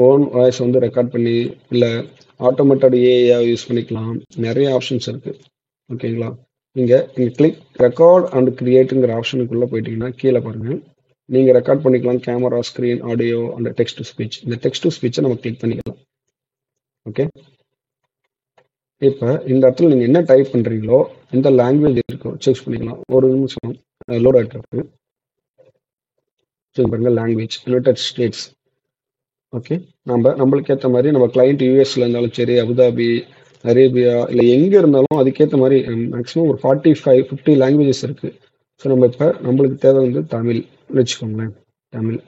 ஓன் வாய்ஸ் வந்து ரெக்கார்ட் பண்ணி, இல்லை ஆட்டோமேட்டட் ஏஐ யூஸ் பண்ணிக்கலாம். நிறைய ஆப்ஷன்ஸ் இருக்குது. ஓகேங்களா, நீங்கள் கிளிக் ரெக்கார்ட் அண்ட் கிரியேட்டுங்கிற ஆப்ஷனுக்குள்ளே போயிட்டீங்கன்னா கீழே பாருங்கள், நீங்கள் ரெக்கார்ட் பண்ணிக்கலாம். Camera, screen, audio and text to speech. இந்த டெக்ஸ்ட் டு ஸ்பீச்சை நம்ம கிளிக் பண்ணிக்கலாம். ஓகே, இப்போ இந்த இடத்துல நீங்கள் என்ன டைப் பண்ணுறீங்களோ, எந்த லாங்குவேஜ் இருக்கோ சூஸ் பண்ணிக்கலாம். ஒரு நிமிஷம் லோட் ஆகிட்டு இருக்கு. பாருங்கள், லாங்குவேஜ் யுனைடெட் ஸ்டேட்ஸ். ஓகே, நம்மளுக்கு ஏற்ற மாதிரி நம்ம கிளைண்ட் யூஎஸ்ல இருந்தாலும் சரி, அபுதாபி, அரேபியா, இல்லை எங்கே இருந்தாலும் அதுக்கேற்ற மாதிரி மேக்ஸிமம் ஒரு 45-50 லாங்குவேஜஸ் இருக்குது. ஸோ நம்ம இப்போ நம்மளுக்கு தேவை வந்து தமிழ் வச்சுக்கோங்களேன், தமிழ்.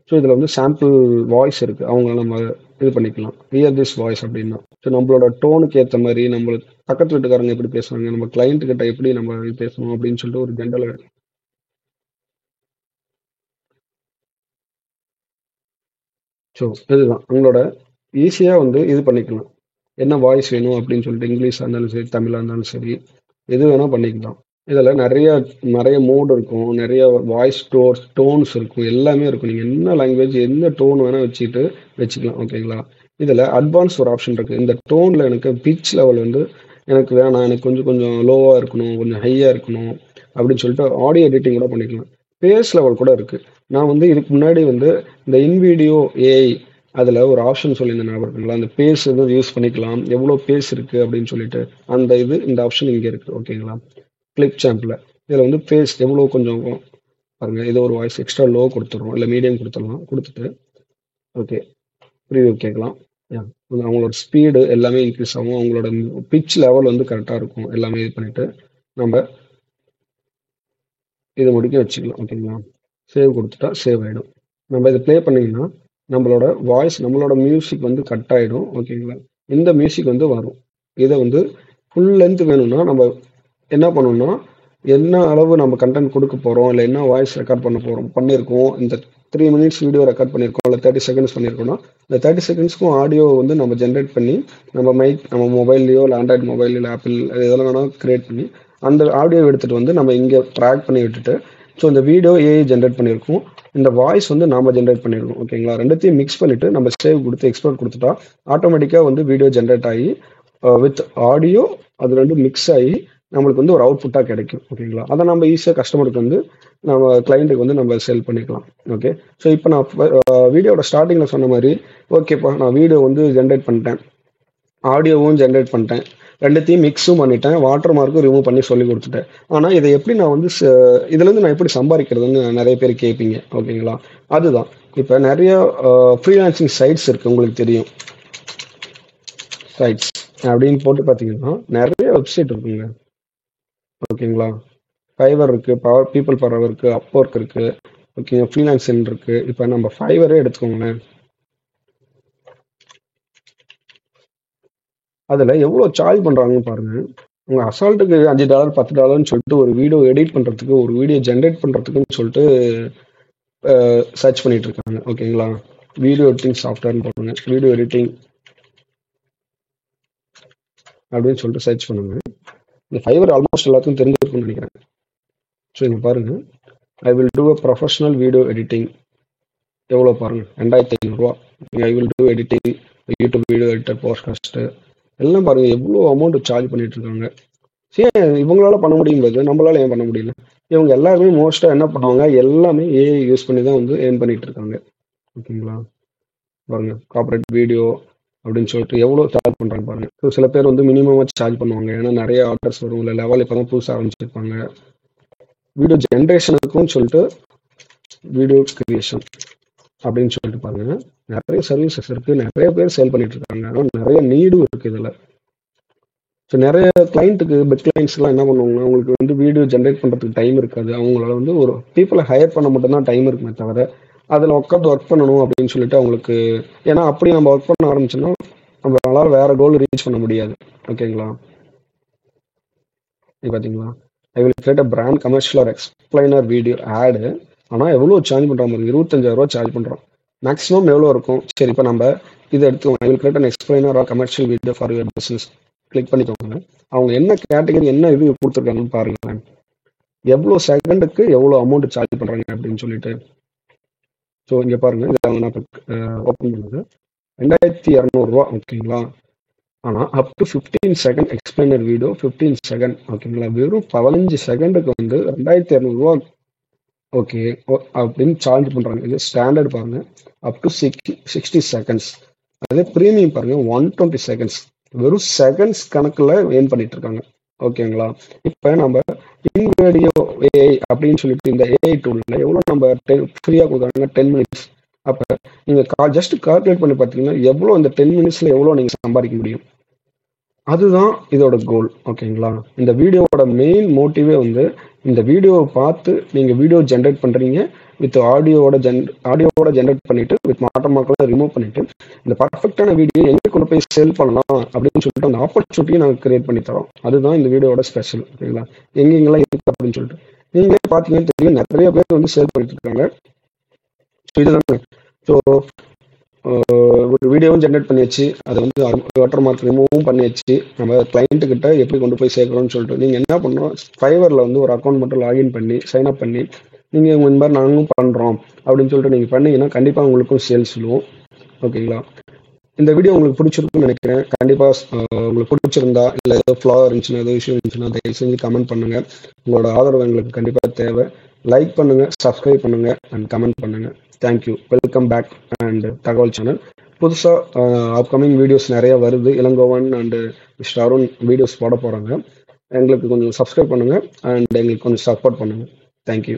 ஸோ இதில் வந்து சாம்பிள் வாய்ஸ் இருக்குது, அவங்கள நம்ம இது பண்ணிக்கலாம். ஹியர் திஸ் வாய்ஸ் அப்படின்னா, ஸோ நம்மளோட டோனுக்கு ஏற்ற மாதிரி நம்மளுக்கு பக்கத்து வீட்டுக்காரங்க எப்படி பேசுவாங்க, நம்ம கிளைண்ட் கிட்ட எப்படி நம்ம பேசணும் அப்படின்னு சொல்லிட்டு ஒரு ஜென்ரல். ஸோ இதுதான் உங்களோட ஈஸியாக வந்து இது பண்ணிக்கலாம். என்ன வாய்ஸ் வேணும் அப்படின்னு சொல்லிட்டு இங்கிலீஷாக இருந்தாலும் சரி, தமிழாக இருந்தாலும் சரி, எது வேணால் பண்ணிக்கலாம். இதில் நிறைய மோட் இருக்கும், நிறைய வாய்ஸ் டோன்ஸ் இருக்கும், எல்லாமே இருக்கும். நீங்கள் என்ன லாங்குவேஜ், எந்த டோன் வேணால் வச்சுக்கலாம். ஓகேங்களா, இதில் அட்வான்ஸ் ஒரு ஆப்ஷன் இருக்குது. இந்த டோனில் எனக்கு பிச் லெவல் வந்து எனக்கு வேணாம், எனக்கு கொஞ்சம் லோவாக இருக்கணும், கொஞ்சம் ஹையாக இருக்கணும் அப்படின்னு சொல்லிட்டு ஆடியோ எடிட்டிங் கூட பண்ணிக்கலாம். பேஸ் லெவல் கூட இருக்குது. நான் வந்து இதுக்கு முன்னாடி வந்து இந்த இன்வீடியோ ஏஐ அதில் ஒரு ஆப்ஷன் சொல்லியிருந்த ஞாபகம் இருக்குங்களா, அந்த பேஸ் எதுவும் யூஸ் பண்ணிக்கலாம், எவ்வளோ பேஸ் இருக்குது அப்படின்னு சொல்லிட்டு அந்த இந்த ஆப்ஷன் இங்கே இருக்குது. ஓகேங்களா, கிளிப் சாம்பில் இதில் வந்து பேஸ் எவ்வளோ கொஞ்சம் பாருங்கள், இதை ஒரு வாய்ஸ் எக்ஸ்ட்ரா லோ கொடுத்துட்றோம், இல்லை மீடியம் கொடுத்துடலாம். கொடுத்துட்டு ஓகே ப்ரீவியூ கேட்கலாம். அவங்களோட ஸ்பீடு எல்லாமே இன்க்ரீஸ் ஆகும், அவங்களோட பிச் லெவல் வந்து கரெக்டாக இருக்கும். எல்லாமே இது பண்ணிவிட்டு நம்ம இதை முடிக்க வச்சுக்கலாம். ஓகேங்களா, சேவ் கொடுத்துட்டா சேவ் ஆகிடும். நம்ம இதை ப்ளே பண்ணிங்கன்னா நம்மளோட வாய்ஸ், நம்மளோட மியூசிக் வந்து கட் ஆகிடும். ஓகேங்களா, இந்த மியூசிக் வந்து வரும். இதை வந்து ஃபுல் லென்த் வேணும்னா நம்ம என்ன பண்ணணும்னா, என்ன அளவு நம்ம கண்டென்ட் கொடுக்க போகிறோம், இல்லை என்ன வாய்ஸ் ரெக்கார்ட் பண்ணியிருக்கோம், இந்த 3 minutes வீடியோ ரெக்கார்ட் பண்ணியிருக்கோம், இல்லை 30 seconds பண்ணியிருக்கோம்னா இந்த 30 secondsக்கும் ஆடியோ வந்து நம்ம ஜென்ரேட் பண்ணி நம்ம மொபைல்லையோ, இல்லை ஆண்ட்ராய்டு மொபைல், இல்லை ஆப்பிள், எதெல்லாம் வேணாலும் கிரியேட் பண்ணி அந்த ஆடியோ எடுத்துகிட்டு வந்து நம்ம இங்கே ட்ராக் பண்ணி விட்டுட்டு, ஸோ இந்த வீடியோ ஏஐ ஜென்ரேட் பண்ணியிருக்கோம், இந்த வாய்ஸ் வந்து நாம ஜென்ரேட் பண்ணியிருக்கோம். ஓகேங்களா, ரெண்டுத்தையும் மிக்ஸ் பண்ணிவிட்டு நம்ம சேவ் கொடுத்து எக்ஸ்போர்ட் கொடுத்துட்டா ஆட்டோமேட்டிக்காக வந்து வீடியோ ஜென்ரேட் ஆகி வித் ஆடியோ அது ரெண்டும் மிக்ஸ் ஆகி நம்மளுக்கு வந்து ஒரு அவுட்புட்டாக கிடைக்கும். ஓகேங்களா, அதை நம்ம ஈஸியாக கஸ்டமருக்கு வந்து நம்ம கிளைண்ட்டுக்கு வந்து நம்ம செல் பண்ணிக்கலாம். ஓகே, ஸோ இப்போ நான் வீடியோட ஸ்டார்டிங்கில் சொன்ன மாதிரி, ஓகேப்பா நான் வீடியோ வந்து ஜென்ரேட் பண்ணிட்டேன், ஆடியோவும் ஜென்ரேட் பண்ணிட்டேன், ரெண்டுத்தையும் மிக்ஸும் பண்ணிட்டேன், வாட்டர் மார்க்கும் ரிமூவ் பண்ணி சொல்லி கொடுத்துட்டேன். ஆனால் இதை எப்படி நான் வந்து இதுலேருந்து நான் எப்படி சம்பாதிக்கிறதுன்னு நிறைய பேர் கேட்பீங்க. ஓகேங்களா, அதுதான் இப்போ நிறைய ஃப்ரீலான்சிங் சைட்ஸ் இருக்குது, உங்களுக்கு தெரியும். சைட்ஸ் அப்படின்னு போட்டு பார்த்தீங்கன்னா நிறைய வெப்சைட் இருக்குங்க. ஓகேங்களா, ஃபைவர் இருக்குது, பீப்புள் பவர் இருக்குது, அப்வொர்க் இருக்குது. ஓகேங்க, ஃப்ரீலான்சிங் இருக்குது. இப்போ நம்ம ஃபைவரே எடுத்துக்கோங்களேன், அதில் எவ்வளோ சார்ஜ் பண்ணுறாங்கன்னு பாருங்கள். உங்கள் அசால்ட்டுக்கு $5 $10 சொல்லிட்டு ஒரு வீடியோ எடிட் பண்ணுறதுக்கு, ஒரு வீடியோ ஜென்ரேட் பண்ணுறதுக்குன்னு சொல்லிட்டு சர்ச் பண்ணிட்டு இருக்காங்க. ஓகேங்களா, வீடியோ எடிட்டிங் சாஃப்ட்வேர்னு போடுங்க, வீடியோ எடிட்டிங் அப்படின்னு சொல்லிட்டு சர்ச் பண்ணுங்க. இந்த ஃபைவர் ஆல்மோஸ்ட் எல்லாத்துக்கும் தெரிஞ்சிருக்கும்னு நினைக்கிறேன். ஸோ இங்கே பாருங்க, I will do a professional video editing. எவ்வளோ பாருங்க, 2500 ரூபா. I will do editing YouTube video editor, podcast எல்லாம் பாருங்க எவ்வளோ அமௌண்ட் சார்ஜ் பண்ணிட்டு இருக்காங்க. ஏன் இவங்களால பண்ண முடியும்போது நம்மளால ஏன் பண்ண முடியல? இவங்க எல்லாருமே மோஸ்ட்டாக என்ன பண்ணுவாங்க, எல்லாமே ஏஐ யூஸ் பண்ணி தான் வந்து ஏர்ன் பண்ணிட்டு இருக்காங்க. ஓகேங்களா? பாருங்க கார்பரேட் வீடியோ அப்படின்னு சொல்லிட்டு எவ்வளோ சார்ஜ் பண்ணுறாங்க பாருங்க. ஸோ சில பேர் வந்து மினிமமாக சார்ஜ் பண்ணுவாங்க, ஏன்னா நிறைய ஆர்டர்ஸ் வரும், இல்லை லெவல் இப்போ தான் புதுசாக ஆரம்பிச்சிருப்பாங்க. வீடியோ ஜென்ரேஷனுக்கும் சொல்லிட்டு வீடியோ கிரியேஷன் அப்படின்னு சொல்லிட்டு பாருங்க, நிறைய சர்வீசஸ் இருக்கு, நிறைய பேர் சேல் பண்ணிட்டு இருக்காங்க, ஆனால் நிறைய நீடும் இருக்கு இதில். ஸோ நிறைய கிளைண்ட்டுக்கு பெட் கிளைண்ட்ஸ்லாம் என்ன பண்ணுவாங்கன்னா, உங்களுக்கு வந்து வீடியோ ஜென்ரேட் பண்ணுறதுக்கு டைம் இருக்காது, அவங்களால வந்து ஒரு பீப்புளை ஹையர் பண்ண மட்டும்தான் டைம் இருக்குமே தவிர அதில் உட்காந்து ஒர்க் பண்ணணும் அப்படின்னு சொல்லிட்டு அவங்களுக்கு, ஏன்னா அப்படி நம்ம ஒர்க் பண்ண ஆரம்பிச்சோன்னா நம்மளால வேற கோல் ரீச் பண்ண முடியாது. ஓகேங்களா? பார்த்தீங்களா, ஐ will create a brand commercial R explainer video ஆடு. ஆனால் எவ்வளோ சார்ஜ் பண்ணுறோம் பாருங்க, 25,000 சார்ஜ் பண்ணுறோம். மேக்ஸிமம் எவ்வளோ இருக்கும்? சரி, இப்போ நம்ம இதை எடுத்துக்கோங்க, I will create an explainer or commercial video for your business. Click பண்ணிக்கோங்க. அவங்க என்ன கேட்டகரி, என்ன இது கொடுத்துருக்காங்கன்னு பாருங்க, எவ்வளோ செகண்டுக்கு எவ்வளோ அமௌண்ட் சார்ஜ் பண்ணுறாங்க அப்படின்னு சொல்லிட்டு. ஸோ இங்கே பாருங்க, இதை அவங்க நான் ஓப்பன் பண்ணுது 2200 ஓகேங்களா? ஆனால் up to 15 second explainer video 15 second. ஓகேங்களா? வெறும் 15 செகண்டுக்கு வந்து 2200 ஓகே அப்படின்னு சார்ஜ் பண்ணுறாங்க. இது ஸ்டாண்டர்ட் பாருங்க, அப் டு 60 செகண்ட்ஸ். அதே ப்ரீமியம் பாருங்க 120 செகண்ட்ஸ். வெறும் செகண்ட்ஸ் கணக்கில் ஏர்ன் பண்ணிட்டு இருக்காங்க. ஓகேங்களா? இப்போ நம்ம இன்வேடியோ ஏஐ அப்படின்னு சொல்லிட்டு இந்த ஏஐ டூலில் எவ்வளோ நம்ம ஃப்ரீயாக கொடுக்குறாங்க, 10 மினிட்ஸ். அப்போ நீங்கள் ஜஸ்ட் கால்குலேட் பண்ணி பார்த்தீங்கன்னா எவ்வளோ இந்த 10 மினிட்ஸில் எவ்வளோ நீங்கள் சம்பாதிக்க முடியும். அதுதான் இதோட கோல். ஓகேங்களா? இந்த வீடியோவோட மெயின் மோட்டிவே வந்து இந்த வீடியோவை பார்த்து நீங்கள் வீடியோ ஜென்ரேட் பண்ணுறீங்க, வித் ஆடியோவோட ஜென்ரேட் பண்ணிட்டு வித் வாட்டர்மார்க்கெல்லாம் ரிமூவ் பண்ணிட்டு இந்த பர்ஃபெக்டான வீடியோ எங்கே கொண்டு போய் சேல் பண்ணலாம் அப்படின்னு சொல்லிட்டு அந்த ஆப்பர்ச்சுனிட்டியை நாங்கள் கிரியேட் பண்ணி தரோம். அதுதான் இந்த வீடியோவோட ஸ்பெஷல். ஓகேங்களா? எங்கெங்கெல்லாம் இருக்கு அப்படின்னு சொல்லிட்டு நீங்களே பார்த்தீங்கன்னு தெரியும், நிறைய பேர் வந்து சேல் பண்ணிட்டு இருக்காங்க. ஸோ இதுதாங்க. ஸோ ஒரு வீடியோவும் ஜென்ரேட் பண்ணியாச்சு, அதை வந்து வாட்டர் மார்க் ரிமூவும் பண்ணியாச்சு. நம்ம கிளைண்ட்டுக்கிட்ட எப்படி கொண்டு போய் சேர்க்குறோம்னு சொல்லிட்டு நீங்கள் என்ன பண்ணணும், ஃபைவரில் வந்து ஒரு அக்கௌண்ட் மட்டும் லாகின் பண்ணி சைன் அப் பண்ணி நீங்கள் இந்த மாதிரி நாங்களும் பண்ணுறோம் அப்படின்னு சொல்லிட்டு நீங்கள் பண்ணீங்கன்னா கண்டிப்பாக உங்களுக்கும் சேல்ஸ் விழுவும். ஓகேங்களா? இந்த வீடியோ உங்களுக்கு பிடிச்சிருக்குன்னு நினைக்கிறேன். கண்டிப்பாக உங்களுக்கு பிடிச்சிருந்தா இல்லை ஏதோ ஃப்ளா இருந்துச்சுன்னா, ஏதோ இஷ்யூ இருந்துச்சுன்னா தயவு செஞ்சு கமெண்ட் பண்ணுங்கள். உங்களோட ஆதரவு எங்களுக்கு கண்டிப்பாக தேவை. லைக் பண்ணுங்கள், சப்ஸ்கிரைப் பண்ணுங்கள் அண்ட் கமெண்ட் பண்ணுங்கள். Thank you. Welcome back and Thagaval channel. புதுசாக அப்கமிங் வீடியோஸ் நிறைய வருது. Ilangovan and mister Arun videos போட போகிறாங்க. எங்களுக்கு கொஞ்சம் சப்ஸ்கிரைப் பண்ணுங்கள் அண்ட் எங்களுக்கு கொஞ்சம் சப்போர்ட் பண்ணுங்கள். தேங்க்யூ.